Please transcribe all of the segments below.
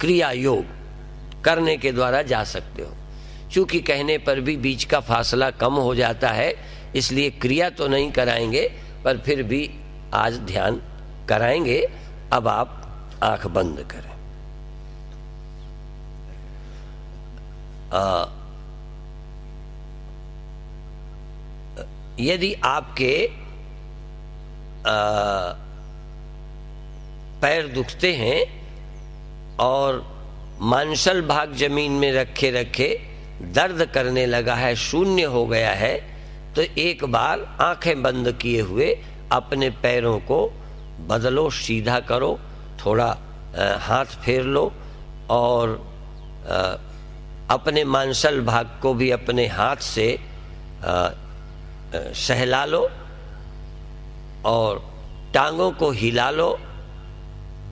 क्रिया योग करने के द्वारा जा सकते हो। चूँकि कहने पर भी बीच का फासला कम हो जाता है, इसलिए क्रिया तो नहीं कराएंगे, पर फिर भी आज ध्यान कराएंगे। अब आप आंख बंद करें। यदि आपके पैर दुखते हैं और मांसल भाग जमीन में रखे रखे दर्द करने लगा है, शून्य हो गया है, तो एक बार आंखें बंद किए हुए अपने पैरों को बदलो, सीधा करो, थोड़ा हाथ फेर लो और अपने मांसल भाग को भी अपने हाथ से सहला लो और टांगों को हिला लो,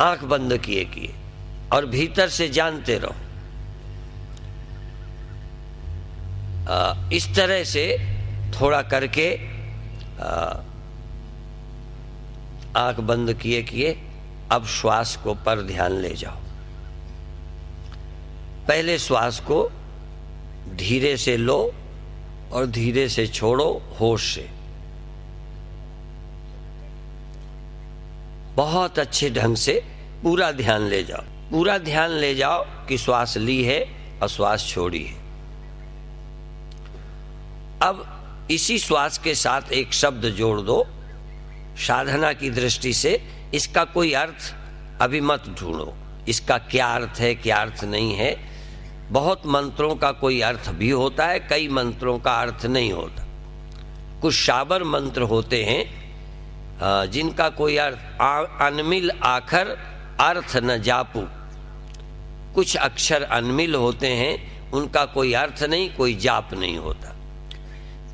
आंख बंद किए किए, और भीतर से जानते रहो। इस तरह से थोड़ा करके आंख बंद किए किए अब श्वास को पर ध्यान ले जाओ। पहले श्वास को धीरे से लो और धीरे से छोड़ो, होश से। बहुत अच्छे ढंग से पूरा ध्यान ले जाओ, पूरा ध्यान ले जाओ कि श्वास ली है और श्वास छोड़ी है। अब इसी श्वास के साथ एक शब्द जोड़ दो। साधना की दृष्टि से इसका कोई अर्थ अभी मत ढूंढो, इसका क्या अर्थ है क्या अर्थ नहीं है। बहुत मंत्रों का कोई अर्थ भी होता है, कई मंत्रों का अर्थ नहीं होता। कुछ शाबर मंत्र होते हैं जिनका कोई अर्थ अनमिल आखर अर्थ न जापू। कुछ अक्षर अनमिल होते हैं, उनका कोई अर्थ नहीं, कोई जाप नहीं होता।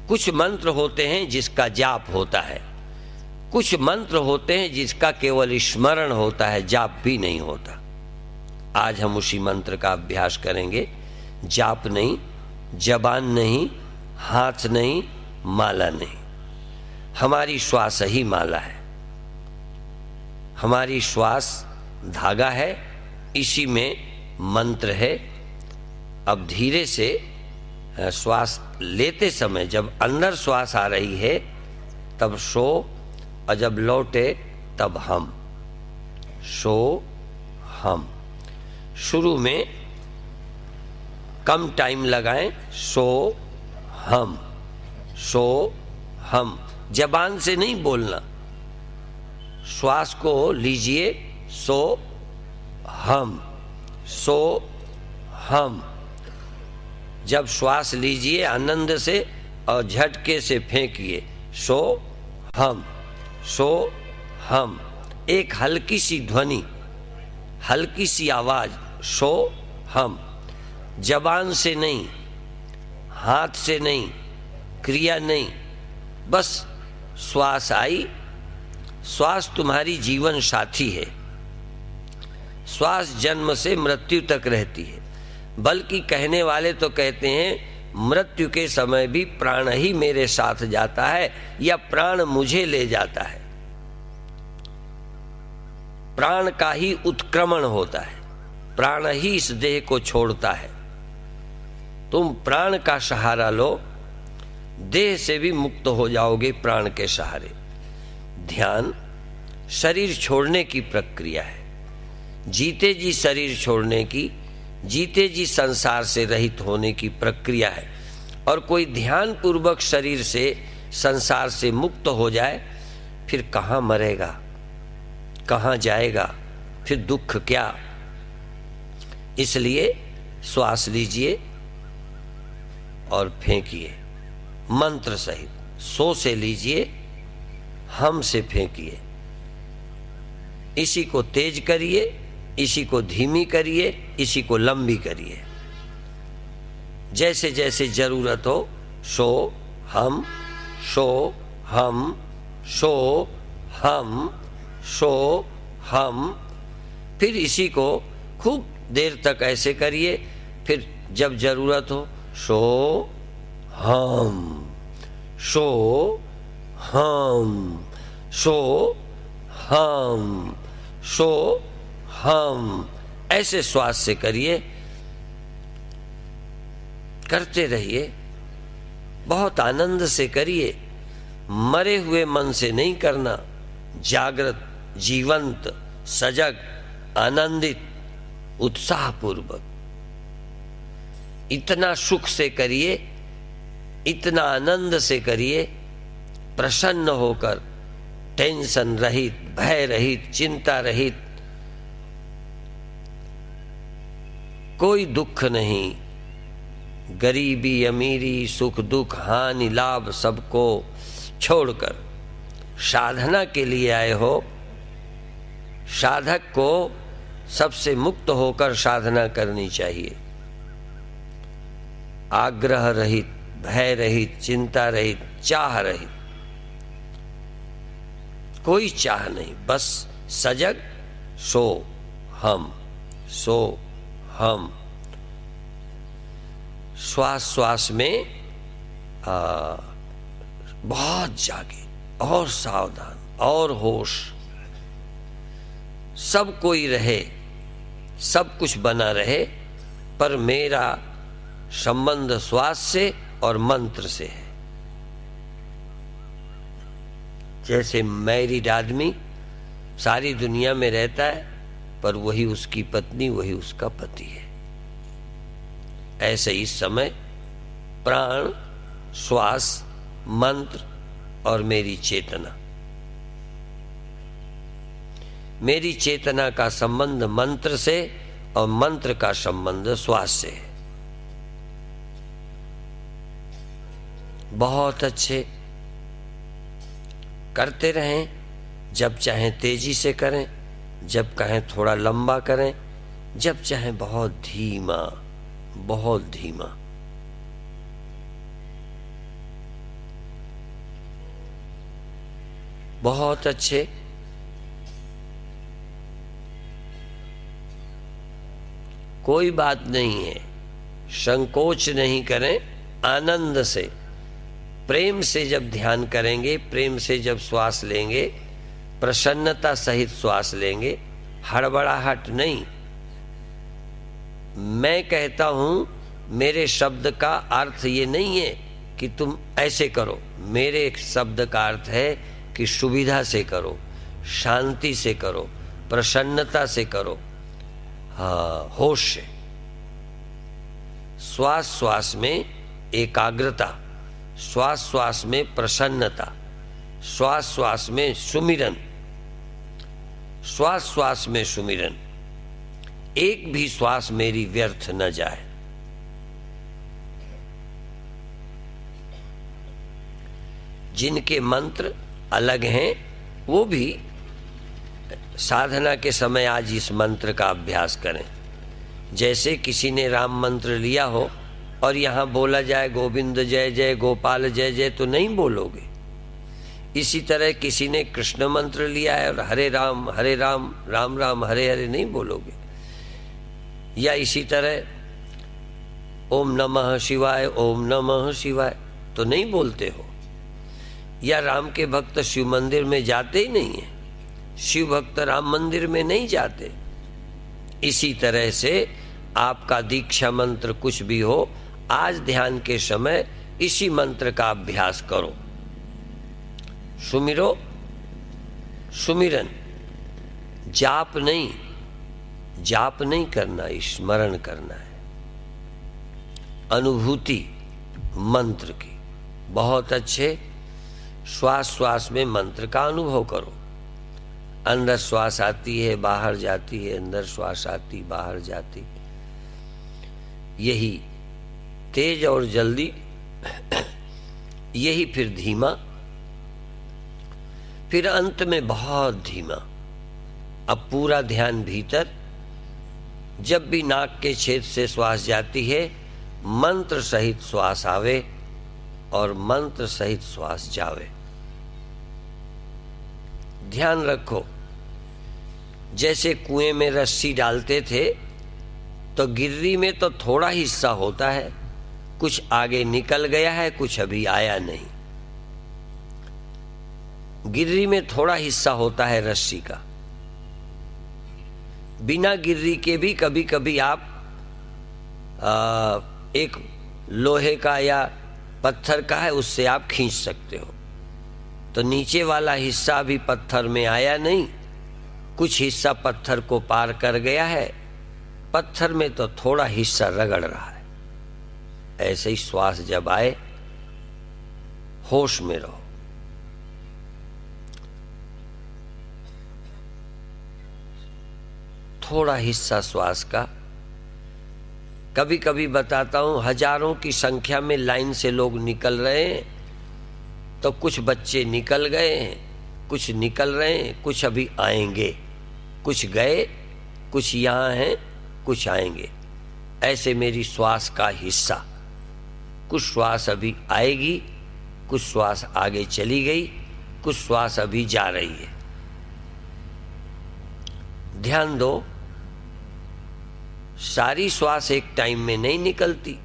कुछ मंत्र होते हैं जिसका जाप होता है, कुछ मंत्र होते हैं जिसका केवल स्मरण होता है, जाप भी नहीं होता। आज हम उसी मंत्र का अभ्यास करेंगे। जाप नहीं, जबान नहीं, हाथ नहीं, माला नहीं, हमारी श्वास ही माला है। हमारी श्वास धागा है, इसी में मंत्र है। अब धीरे से श्वास लेते समय जब अंदर श्वास आ रही है तब सो, और जब लौटे तब हम। सो हम। शुरू में कम टाइम लगाएं। सो हम, सो हम। जबान से नहीं बोलना, श्वास को लीजिए। सो हम, सो हम। जब श्वास लीजिए आनंद से और झटके से फेंकिए। सो हम, सो हम। एक हल्की सी ध्वनि, हल्की सी आवाज, सो हम। जबान से नहीं, हाथ से नहीं, क्रिया नहीं, बस श्वास आई। श्वास तुम्हारी जीवन साथी है। श्वास जन्म से मृत्यु तक रहती है। बल्कि कहने वाले तो कहते हैं मृत्यु के समय भी प्राण ही मेरे साथ जाता है या प्राण मुझे ले जाता है। प्राण का ही उत्क्रमण होता है, प्राण ही इस देह को छोड़ता है। तुम प्राण का सहारा लो, देह से भी मुक्त हो जाओगे प्राण के सहारे। ध्यान शरीर छोड़ने की प्रक्रिया है। जीते जी शरीर छोड़ने की, जीते जी संसार से रहित होने की प्रक्रिया है। और कोई ध्यान पूर्वक शरीर से, संसार से मुक्त हो जाए, फिर कहाँ मरेगा, कहाँ जाएगा, फिर दुख क्या। इसलिए श्वास लीजिए और फेंकिए मंत्र सहित। सो से लीजिए, हम से फेंकिए। इसी को तेज करिए, इसी को धीमी करिए, इसी को लंबी करिए। जैसे जैसे जरूरत हो। सो हम, सो हम, सो हम, सो हम। फिर इसी को खूब देर तक ऐसे करिए। फिर जब जरूरत हो, सो हम, सो हम, सो हम, सो हम। ऐसे श्वास से करिए, करते रहिए, बहुत आनंद से करिए। मरे हुए मन से नहीं करना, जागृत, जीवंत, सजग, आनंदित, उत्साहपूर्वक। इतना सुख से करिए, इतना आनंद से करिए, प्रसन्न होकर, टेंशन रहित, भय रहित, चिंता रहित, कोई दुख नहीं। गरीबी, अमीरी, सुख दुख, हानि लाभ सबको छोड़कर साधना के लिए आए हो। साधक को सबसे मुक्त होकर साधना करनी चाहिए। आग्रह रहित, भय रहित, चिंता रहित, चाह रहित, कोई चाह नहीं, बस सजग, सो हम, सो हम। श्वास श्वास में बहुत जागे और सावधान और होश। सब कोई रहे, सब कुछ बना रहे, पर मेरा संबंध श्वास से और मंत्र से है। जैसे मैरिड आदमी सारी दुनिया में रहता है, पर वही उसकी पत्नी, वही उसका पति है। ऐसे इस समय प्राण, श्वास, मंत्र और मेरी चेतना, मेरी चेतना का संबंध मंत्र से और मंत्र का संबंध श्वास से है। बहुत अच्छे करते रहें। जब चाहें तेजी से करें, जब कहें थोड़ा लंबा करें, जब चाहें बहुत धीमा, बहुत धीमा। बहुत अच्छे। कोई बात नहीं है, संकोच नहीं करें, आनंद से, प्रेम से जब ध्यान करेंगे, प्रेम से जब श्वास लेंगे, प्रसन्नता सहित श्वास लेंगे, हड़बड़ाहट नहीं। मैं कहता हूं, मेरे शब्द का अर्थ ये नहीं है कि तुम ऐसे करो। मेरे शब्द का अर्थ है कि सुविधा से करो, शांति से करो, प्रसन्नता से करो, हाँ, होश से। श्वास श्वास में एकाग्रता, श्वास श्वास में प्रसन्नता, श्वास श्वास में सुमिरन, श्वास श्वास में सुमिरन। एक भी श्वास मेरी व्यर्थ न जाए। जिनके मंत्र अलग हैं, वो भी साधना के समय आज इस मंत्र का अभ्यास करें। जैसे किसी ने राम मंत्र लिया हो और यहाँ बोला जाए गोविंद जय जय, गोपाल जय जय, तो नहीं बोलोगे। इसी तरह किसी ने कृष्ण मंत्र लिया है और हरे राम राम राम हरे हरे नहीं बोलोगे। या इसी तरह ओम नमः शिवाय, ओम नमः शिवाय तो नहीं बोलते हो। या राम के भक्त शिव मंदिर में जाते ही नहीं है, शिव भक्त राम मंदिर में नहीं जाते। इसी तरह से आपका दीक्षा मंत्र कुछ भी हो, आज ध्यान के समय इसी मंत्र का अभ्यास करो। सुमिरो, सुमिरन, जाप नहीं, जाप नहीं करना, स्मरण करना है। अनुभूति मंत्र की। बहुत अच्छे। श्वास श्वास में मंत्र का अनुभव करो। अंदर श्वास आती है, बाहर जाती है, अंदर श्वास आती, बाहर जाती। यही तेज और जल्दी, यही फिर धीमा, फिर अंत में बहुत धीमा। अब पूरा ध्यान भीतर। जब भी नाक के छेद से श्वास जाती है, मंत्र सहित श्वास आवे और मंत्र सहित श्वास जावे। ध्यान रखो, जैसे कुएं में रस्सी डालते थे तो गिर्री में तो थोड़ा हिस्सा होता है, कुछ आगे निकल गया है, कुछ अभी आया नहीं। गिर्री में थोड़ा हिस्सा होता है रस्सी का। बिना गिर्री के भी कभी कभी आप एक लोहे का या पत्थर का है उससे आप खींच सकते हो। तो नीचे वाला हिस्सा भी पत्थर में आया नहीं, कुछ हिस्सा पत्थर को पार कर गया है, पत्थर में तो थोड़ा हिस्सा रगड़ रहा है। ऐसे ही श्वास जब आए होश में रहो। थोड़ा हिस्सा श्वास का, कभी कभी बताता हूं, हजारों की संख्या में लाइन से लोग निकल रहे हैं, तो कुछ बच्चे निकल गए हैं, कुछ निकल रहे हैं, कुछ अभी आएंगे, कुछ गए, कुछ यहाँ हैं, कुछ आएंगे। ऐसे मेरी श्वास का हिस्सा, कुछ श्वास अभी आएगी, कुछ श्वास आगे चली गई, कुछ श्वास अभी जा रही है। ध्यान दो, सारी श्वास एक टाइम में नहीं निकलती।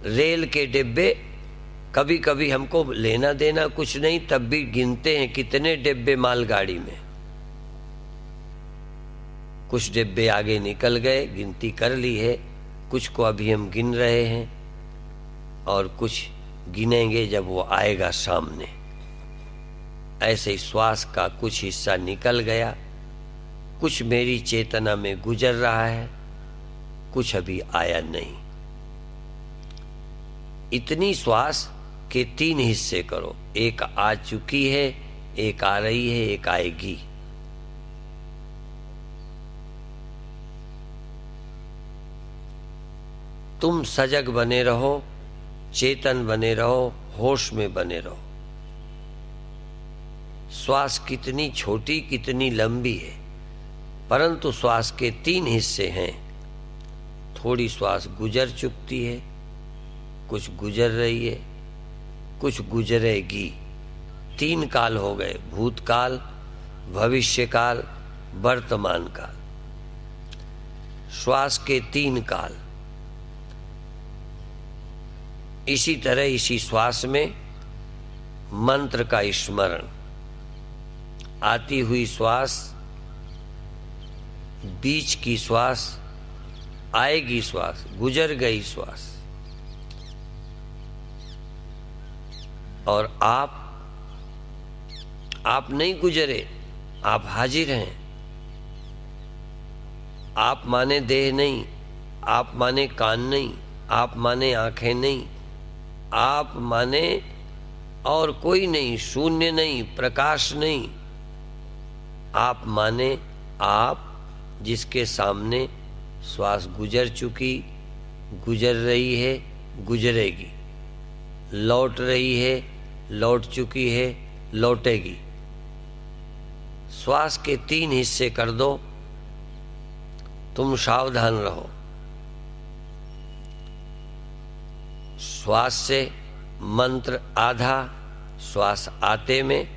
रेल के डिब्बे, कभी कभी हमको लेना देना कुछ नहीं, तब भी गिनते हैं कितने डिब्बे मालगाड़ी में। कुछ डिब्बे आगे निकल गए, गिनती कर ली है, कुछ को अभी हम गिन रहे हैं और कुछ गिनेंगे जब वो आएगा सामने। ऐसे श्वास का कुछ हिस्सा निकल गया, कुछ मेरी चेतना में गुजर रहा है, कुछ अभी आया नहीं। इतनी श्वास के 3 हिस्से करो, एक आ चुकी है, एक आ रही है, एक आएगी। तुम सजग बने रहो, चेतन बने रहो, होश में बने रहो। श्वास कितनी छोटी कितनी लंबी है, परंतु श्वास के 3 हिस्से हैं। थोड़ी श्वास गुजर चुकती है, कुछ गुजर रही है, कुछ गुजरेगी। 3 काल हो गए, भूतकाल, भविष्यकाल, वर्तमान काल। श्वास के 3 काल। इसी तरह इसी श्वास में मंत्र का स्मरण। आती हुई श्वास, बीच की श्वास, आएगी श्वास, गुजर गई श्वास। और आप नहीं गुजरे, आप हाजिर हैं। आप माने देह नहीं, आप माने कान नहीं, आप माने आंखें नहीं, आप माने और कोई नहीं, शून्य नहीं, प्रकाश नहीं। आप माने आप जिसके सामने श्वास गुजर चुकी, गुजर रही है, गुजरेगी, लौट रही है, लौट चुकी है, लौटेगी। श्वास के 3 हिस्से कर दो, तुम सावधान रहो। श्वास से मंत्र आधा, श्वास आते में,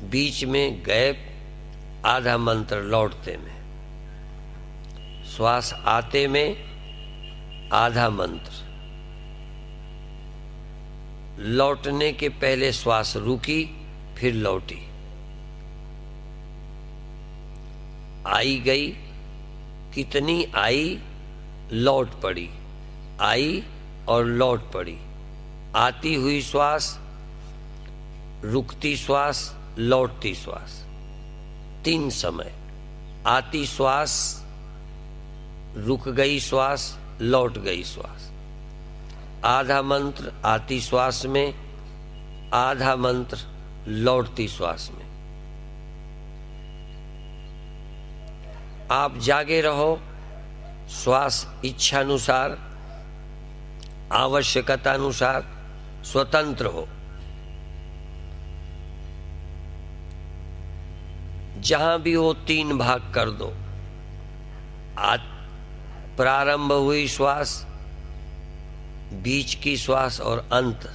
बीच में गैप, आधा मंत्र लौटते में। श्वास आते में आधा मंत्र, लौटने के पहले श्वास रुकी, फिर लौटी। आई गई, कितनी आई, लौट पड़ी, आई और लौट पड़ी। आती हुई श्वास, रुकती श्वास, लौटती श्वास। 3 समय। आती श्वास, रुक गई श्वास, लौट गई श्वास। आधा मंत्र आती श्वास में, आधा मंत्र लौटती श्वास में। आप जागे रहो, श्वास इच्छानुसार, आवश्यकता अनुसार स्वतंत्र हो। जहां भी हो 3 भाग कर दो। प्रारंभ हुई श्वास, बीच की श्वास और अंत।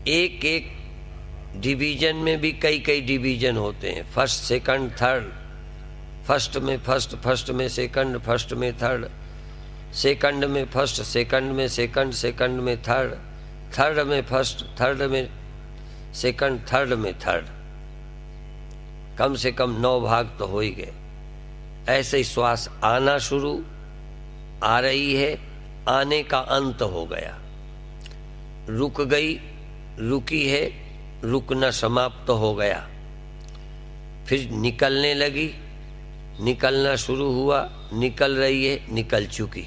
एक एक डिवीजन में भी कई कई डिवीजन होते हैं, फर्स्ट, सेकंड, थर्ड। फर्स्ट में फर्स्ट, फर्स्ट में सेकंड, फर्स्ट में थर्ड, सेकंड में फर्स्ट, सेकंड में सेकंड, सेकंड में थर्ड, थर्ड में फर्स्ट, थर्ड में सेकंड, थर्ड में थर्ड, कम से कम 9 भाग तो हो ही गए। ऐसे ही श्वास आना शुरू, आ रही है, आने का अंत हो गया, रुक गई, रुकी है, रुकना समाप्त हो गया, फिर निकलने लगी, निकलना शुरू हुआ, निकल रही है, निकल चुकी।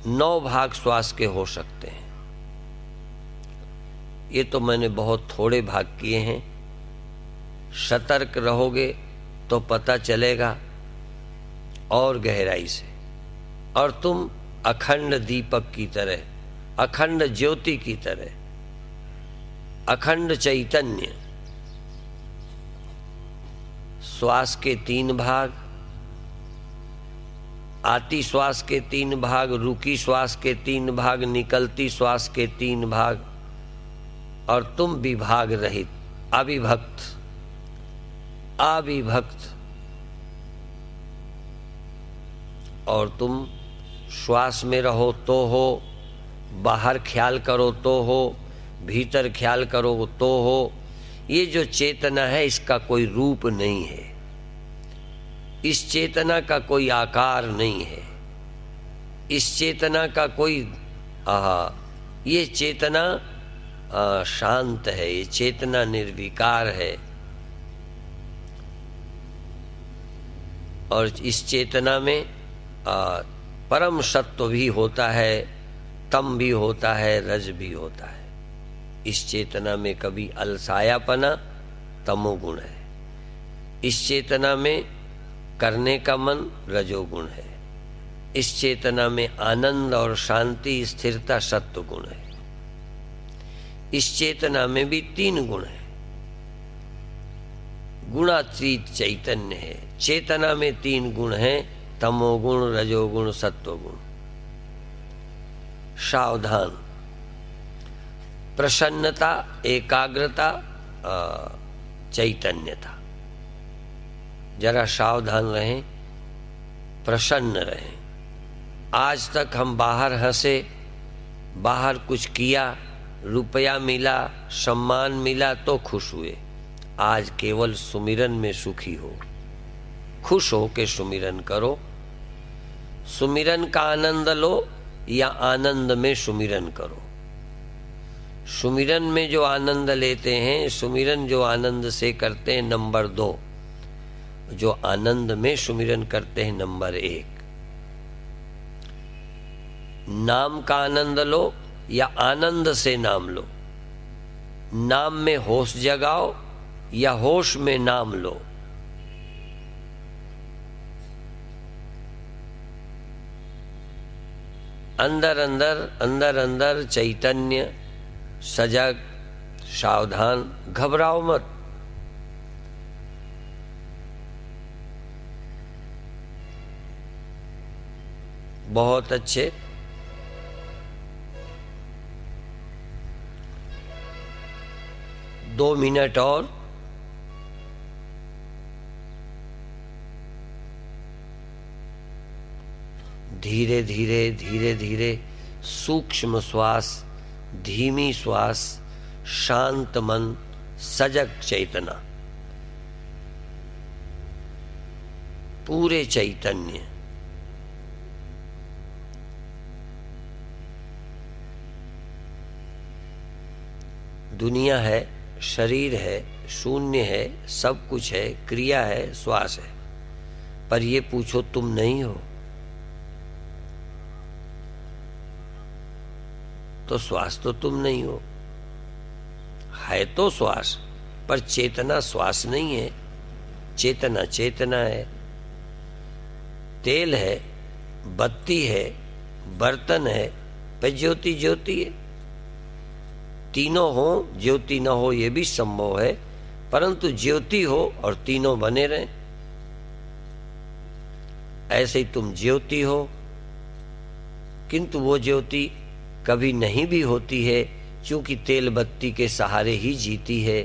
9 भाग श्वास के हो सकते हैं। ये तो मैंने बहुत थोड़े भाग किए हैं। सतर्क रहोगे तो पता चलेगा और गहराई से। और तुम अखंड दीपक की तरह, अखंड ज्योति की तरह, अखंड चैतन्य। श्वास के 3 भाग, आती श्वास के 3 भाग, रुकी श्वास के 3 भाग, निकलती श्वास के 3 भाग, और तुम विभाग रहित, अविभक्त, अविभक्त। और तुम श्वास में रहो तो हो, बाहर ख्याल करो तो हो, भीतर ख्याल करो तो हो। ये जो चेतना है इसका कोई रूप नहीं है, इस चेतना का कोई आकार नहीं है, इस चेतना का कोई ये चेतना शांत है, ये चेतना निर्विकार है। और इस चेतना में परम सत्व भी होता है, तम भी होता है, रज भी होता है। इस चेतना में कभी अलसायापना तमोगुण है, इस चेतना में करने का मन रजोगुण है, इस चेतना में आनंद और शांति स्थिरता सत्व गुण है। इस चेतना में भी 3 गुण है, गुणातीत चैतन्य है। चेतना में 3 गुण हैं, तमोगुण, रजोगुण, सत्वगुण। सावधान, प्रसन्नता, एकाग्रता, चैतन्यता। जरा सावधान रहें, प्रसन्न रहें। आज तक हम बाहर हंसे, बाहर कुछ किया, रुपया मिला, सम्मान मिला तो खुश हुए। आज केवल सुमिरन में सुखी हो, खुश हो के सुमिरन करो। सुमिरन का आनंद लो या आनंद में सुमिरन करो। सुमिरन में जो आनंद लेते हैं, सुमिरन जो आनंद से करते हैं, नंबर 2। जो आनंद में सुमिरन करते हैं, नंबर 1। नाम का आनंद लो या आनंद से नाम लो। नाम में होश जगाओ या होश में नाम लो। अंदर अंदर, अंदर अंदर चैतन्य, सजग, सावधान, घबराओ मत। बहुत अच्छे। दो मिनट और। धीरे धीरे धीरे धीरे सूक्ष्म श्वास, धीमी श्वास, शांत मन, सजग चेतना, पूरे चैतन्य। दुनिया है, शरीर है, शून्य है, सब कुछ है, क्रिया है, श्वास है, पर ये पूछो तुम नहीं हो तो श्वास तो तुम नहीं हो। है तो श्वास, पर चेतना श्वास नहीं है। चेतना चेतना है, तेल है, बत्ती है, बर्तन है, पर ज्योति ज्योति है। तीनों हो, ज्योति न हो ये भी संभव है, परंतु ज्योति हो और तीनों बने रहें। ऐसे ही तुम ज्योति हो, किंतु वो ज्योति कभी नहीं भी होती है, क्योंकि तेल बत्ती के सहारे ही जीती है।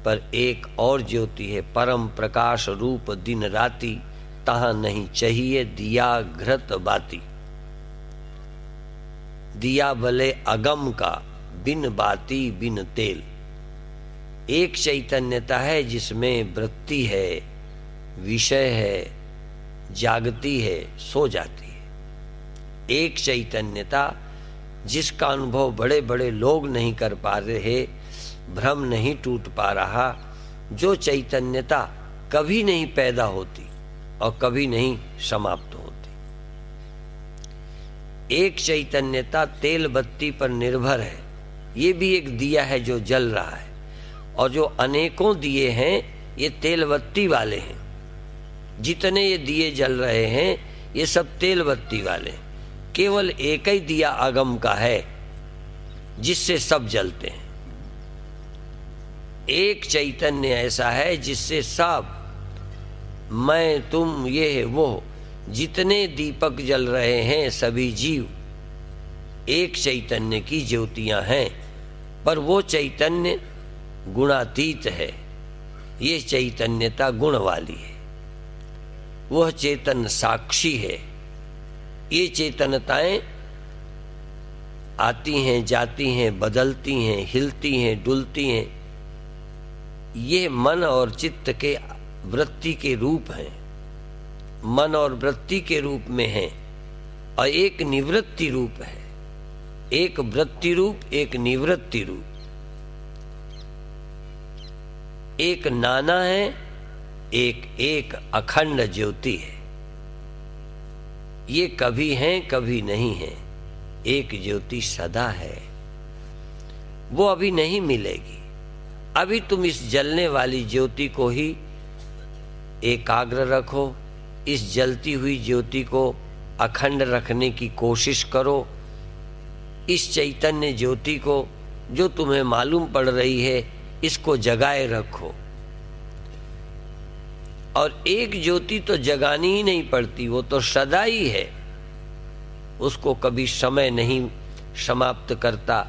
पर एक और ज्योति है, परम प्रकाश रूप दिन राति, तहां नहीं चाहिए दिया घृत बाती। दिया भले अगम का, बिन बाती बिन तेल। एक चैतन्यता है जिसमें वृत्ति है, विषय है, जागती है, सो जाती है। एक चैतन्यता जिसका अनुभव बड़े बड़े लोग नहीं कर पा रहे, भ्रम नहीं टूट पा रहा, जो चैतन्यता कभी नहीं पैदा होती और कभी नहीं समाप्त होती। एक चैतन्यता तेल बत्ती पर निर्भर है। ये भी एक दिया है जो जल रहा है, और जो अनेकों दिए हैं ये तेल बत्ती वाले हैं। जितने ये दिए जल रहे हैं ये सब तेल बत्ती वाले हैं। केवल एक ही दिया अगम का है जिससे सब जलते हैं। एक चैतन्य ऐसा है जिससे सब, मैं तुम ये वो, जितने दीपक जल रहे हैं सभी जीव एक चैतन्य की ज्योतियां हैं। पर वो चैतन्य गुणातीत है, ये चैतन्यता गुण वाली है। वह चेतन साक्षी है। ये चेतनताएं आती हैं, जाती हैं, बदलती हैं, हिलती हैं, डुलती हैं। ये मन और चित्त के वृत्ति के रूप हैं, मन और वृत्ति के रूप में हैं, और एक निवृत्ति रूप है। एक वृत्ति रूप, एक निवृत्ति रूप, एक नाना है, एक अखंड ज्योति है। ये कभी हैं कभी नहीं है। एक ज्योति सदा है, वो अभी नहीं मिलेगी। अभी तुम इस जलने वाली ज्योति को ही एकाग्र रखो, इस जलती हुई ज्योति को अखंड रखने की कोशिश करो। इस चैतन्य ज्योति को जो तुम्हें मालूम पड़ रही है इसको जगाए रखो। और एक ज्योति तो जगानी ही नहीं पड़ती, वो तो सदा ही है। उसको कभी समय नहीं समाप्त करता,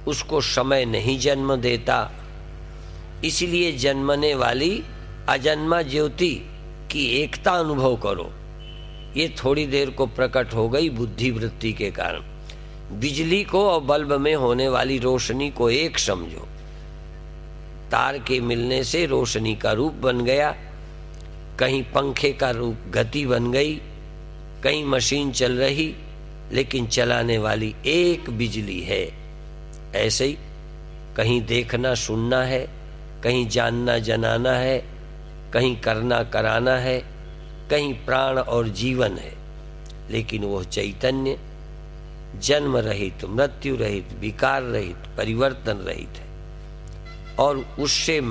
उसको समय नहीं जन्म देता। इसलिए जन्मने वाली अजन्मा ज्योति की एकता अनुभव करो। ये थोड़ी देर को प्रकट हो गई बुद्धि वृत्ति के कारण। बिजली को और बल्ब में होने वाली रोशनी को एक समझो। तार के मिलने से रोशनी का रूप बन गया, कहीं पंखे का रूप गति बन गई, कहीं मशीन चल रही, लेकिन चलाने वाली एक बिजली है। ऐसे ही कहीं देखना सुनना है, कहीं जानना जनाना है, कहीं करना कराना है, कहीं प्राण और जीवन है। लेकिन वह चैतन्य जन्म रहित, मृत्यु रहित, विकार रहित, परिवर्तन रहित है। और उससे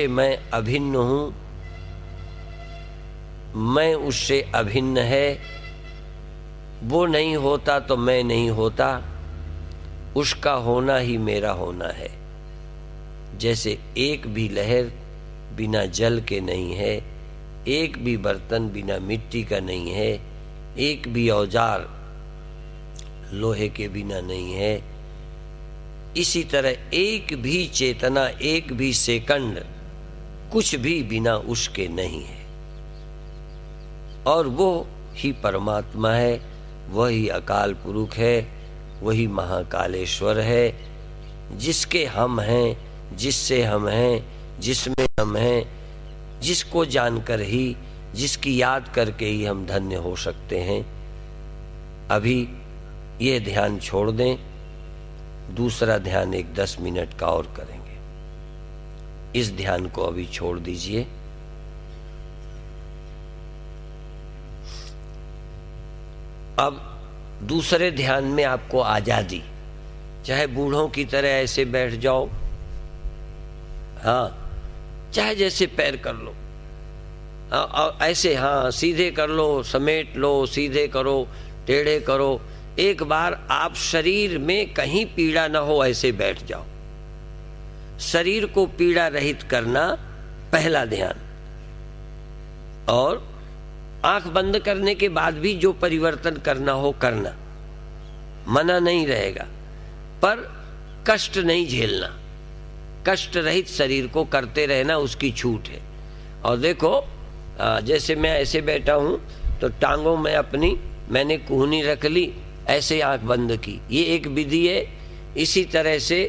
मैं अभिन्न हूं, मैं उससे अभिन्न है। वो नहीं होता तो मैं नहीं होता, उसका होना ही मेरा होना है। जैसे एक भी लहर बिना जल के नहीं है, एक भी बर्तन बिना मिट्टी का नहीं है, एक भी औजार लोहे के बिना नहीं है, इसी तरह एक भी चेतना, एक भी सेकंड, कुछ भी बिना उसके नहीं है। और वो ही परमात्मा है, वही अकाल पुरुष है, वही महाकालेश्वर है, जिसके हम हैं, जिससे हम हैं, जिसमें हम हैं, जिसको जानकर ही, जिसकी याद करके ही हम धन्य हो सकते हैं। अभी ये ध्यान छोड़ दें, दूसरा ध्यान एक 10 मिनट का और करेंगे। इस ध्यान को अभी छोड़ दीजिए। अब दूसरे ध्यान में आपको आजादी, चाहे बूढ़ों की तरह ऐसे बैठ जाओ, हाँ, चाहे जैसे पैर कर लो, ऐसे हाँ सीधे कर लो, समेट लो, सीधे करो, टेढ़े करो। एक बार आप शरीर में कहीं पीड़ा ना हो ऐसे बैठ जाओ। शरीर को पीड़ा रहित करना पहला ध्यान। और आंख बंद करने के बाद भी जो परिवर्तन करना हो करना, मना नहीं रहेगा, पर कष्ट नहीं झेलना। कष्ट रहित शरीर को करते रहना उसकी छूट है। और देखो, जैसे मैं ऐसे बैठा हूं तो टांगों में अपनी मैंने कूहनी रख ली, ऐसे आंख बंद की, ये एक विधि है। इसी तरह से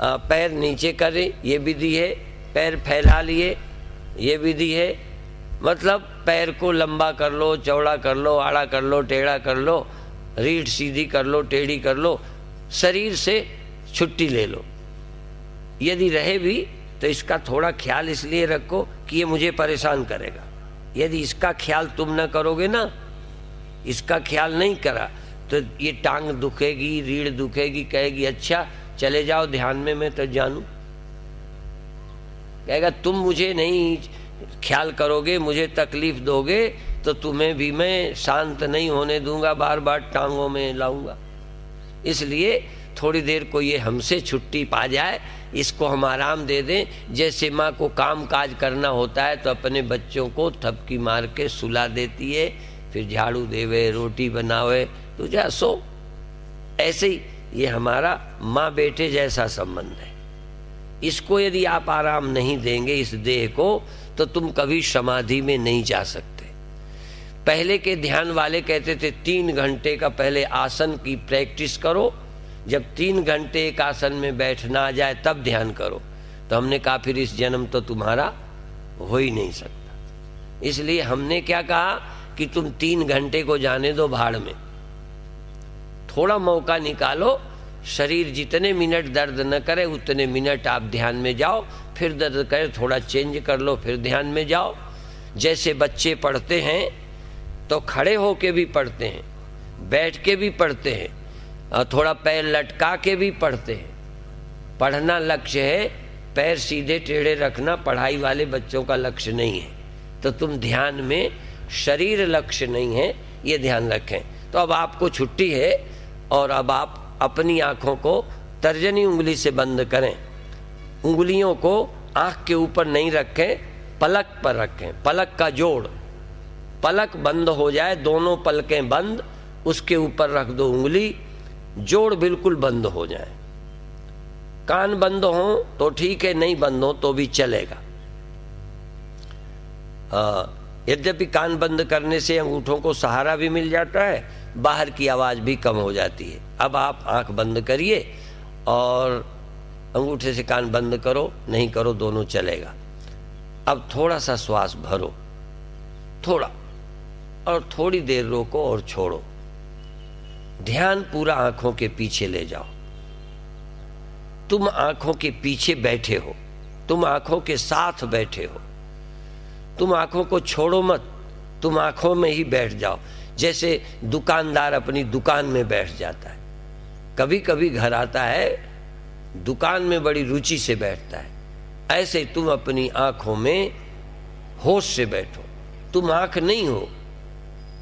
पैर नीचे करें, ये विधि है। पैर फैला लिए, ये विधि है। मतलब पैर को लंबा कर लो, चौड़ा कर लो, आड़ा कर लो, टेढ़ा कर लो, रीढ़ सीधी कर लो, टेढ़ी कर लो, शरीर से छुट्टी ले लो। यदि रहे भी तो इसका थोड़ा ख्याल इसलिए रखो कि ये मुझे परेशान करेगा। यदि इसका ख्याल तुम न करोगे ना, इसका ख्याल नहीं करा तो ये टांग दुखेगी, रीढ़ दुखेगी, कहेगी अच्छा चले जाओ ध्यान में, मैं तो जानू। कहेगा तुम मुझे नहीं ख्याल करोगे, मुझे तकलीफ दोगे तो तुम्हें भी मैं शांत नहीं होने दूंगा, बार बार टांगों में लाऊंगा। इसलिए थोड़ी देर को ये हमसे छुट्टी पा जाए, इसको हम आराम दे दें। जैसे माँ को काम काज करना होता है तो अपने बच्चों को थपकी मार के सुला देती है, फिर झाड़ू देवे, रोटी बनावे, तो जा सो। ऐसे ही ये हमारा माँ बेटे जैसा संबंध है। इसको यदि आप आराम नहीं देंगे इस देह को, तो तुम कभी समाधि में नहीं जा सकते। पहले के ध्यान वाले कहते थे 3 घंटे का पहले आसन की प्रैक्टिस करो, जब 3 घंटे एक आसन में बैठना आ जाए तब ध्यान करो। तो हमने कहा फिर इस जन्म तो तुम्हारा हो ही नहीं सकता। इसलिए हमने क्या कहा कि तुम 3 घंटे को जाने दो भाड़ में, थोड़ा मौका निकालो। शरीर जितने मिनट दर्द न करे उतने मिनट आप ध्यान में जाओ, फिर दर्द करे थोड़ा चेंज कर लो, फिर ध्यान में जाओ। जैसे बच्चे पढ़ते हैं तो खड़े होके भी पढ़ते हैं, बैठ के भी पढ़ते हैं, और थोड़ा पैर लटका के भी पढ़ते हैं। पढ़ना लक्ष्य है, पैर सीधे टेढ़े रखना पढ़ाई वाले बच्चों का लक्ष्य नहीं है। तो तुम ध्यान में शरीर लक्ष्य नहीं है, ये ध्यान रखें। तो अब आपको छुट्टी है और अब आप अपनी आंखों को तर्जनी उंगली से बंद करें। उंगलियों को आंख के ऊपर नहीं रखें, पलक पर रखें। पलक का जोड़, पलक बंद हो जाए, दोनों पलकें बंद, उसके ऊपर रख दो उंगली, जोड़ बिल्कुल बंद हो जाए। कान बंद हो तो ठीक है, नहीं बंद हो तो भी चलेगा। यद्यपि कान बंद करने से अंगूठों को सहारा भी मिल जाता है, बाहर की आवाज़ भी कम हो जाती है। अब आप आंख बंद करिए और अंगूठे से कान बंद करो, नहीं करो दोनों चलेगा। अब थोड़ा सा श्वास भरो, थोड़ा, और थोड़ी देर रोको और छोड़ो। ध्यान पूरा आंखों के पीछे ले जाओ। तुम आंखों के पीछे बैठे हो, तुम आंखों के साथ बैठे हो। तुम आंखों को छोड़ो मत, तुम आंखों में ही बैठ जाओ। जैसे दुकानदार अपनी दुकान में बैठ जाता है, कभी कभी घर आता है, दुकान में बड़ी रुचि से बैठता है, ऐसे तुम अपनी आंखों में होश से बैठो। तुम आंख नहीं हो,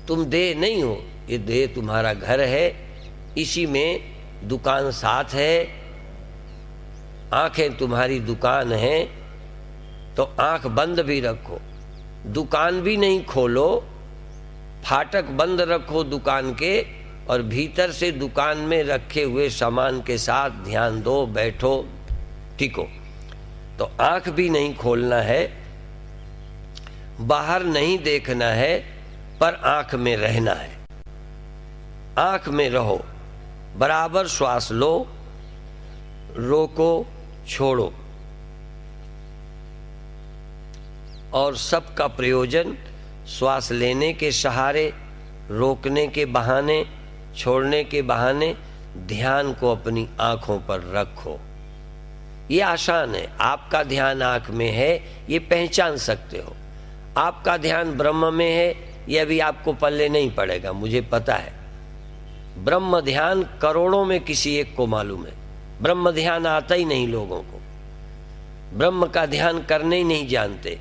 तुम देह नहीं हो, ये देह तुम्हारा घर है, इसी में दुकान साथ है, आंखें तुम्हारी दुकान है। तो आंख बंद भी रखो, दुकान भी नहीं खोलो, फाटक बंद रखो दुकान के, और भीतर से दुकान में रखे हुए सामान के साथ ध्यान दो, बैठो, टिको। तो आंख भी नहीं खोलना है, बाहर नहीं देखना है, पर आंख में रहना है। आंख में रहो, बराबर श्वास लो, रोको, छोड़ो। और सबका प्रयोजन श्वास लेने के सहारे, रोकने के बहाने, छोड़ने के बहाने ध्यान को अपनी आंखों पर रखो। ये आसान है। आपका ध्यान आंख में है, ये पहचान सकते हो। आपका ध्यान ब्रह्म में है, ये अभी आपको पल्ले नहीं पड़ेगा, मुझे पता है। ब्रह्म ध्यान करोड़ों में किसी एक को मालूम है। ब्रह्म ध्यान आता ही नहीं लोगों को, ब्रह्म का ध्यान करने ही नहीं जानते।